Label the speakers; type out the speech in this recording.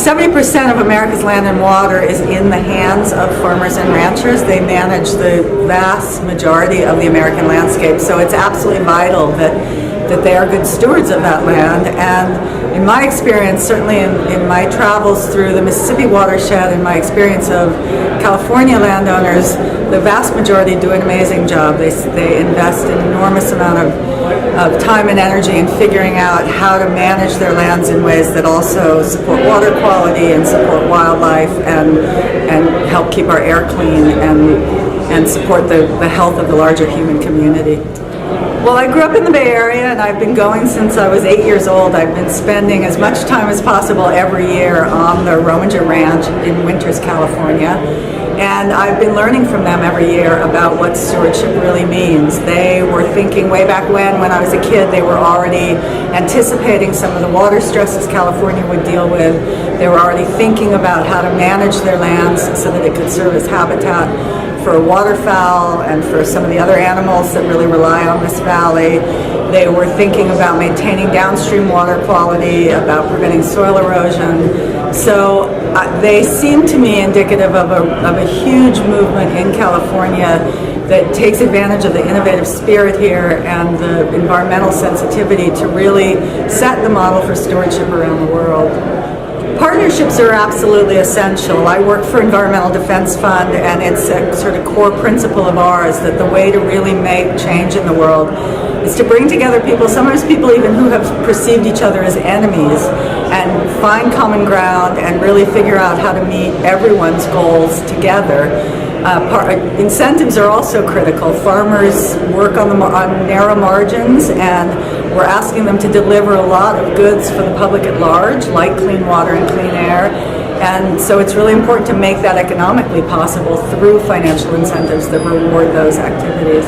Speaker 1: 70% of America's land and water is in the hands of farmers and ranchers. They manage the vast majority of the American landscape, so it's absolutely vital that they are good stewards of that land. And in my experience, certainly in my travels through the Mississippi watershed and my experience of California landowners, the vast majority do an amazing job. They invest an enormous amount of time and energy in figuring out how to manage their lands in ways that also support water quality and support wildlife and help keep our air clean and support the health of the larger human community. Well, I grew up in the Bay Area, and I've been going since I was 8 years old. I've been spending as much time as possible every year on the Rominger Ranch in Winters, California. And I've been learning from them every year about what stewardship really means. They were thinking way back when I was a kid, they were already anticipating some of the water stresses California would deal with. They were already thinking about how to manage their lands so that it could serve as habitat for waterfowl and for some of the other animals that really rely on this valley. They were thinking about maintaining downstream water quality, about preventing soil erosion. So they seem to me indicative of a huge movement in California that takes advantage of the innovative spirit here and the environmental sensitivity to really set the model for stewardship around the world. Partnerships are absolutely essential. I work for Environmental Defense Fund, and it's a sort of core principle of ours that the way to really make change in the world is to bring together people, sometimes people even who have perceived each other as enemies, and find common ground and really figure out how to meet everyone's goals together. Incentives are also critical. Farmers work on narrow margins, and we're asking them to deliver a lot of goods for the public at large, like clean water and clean air. And so it's really important to make that economically possible through financial incentives that reward those activities.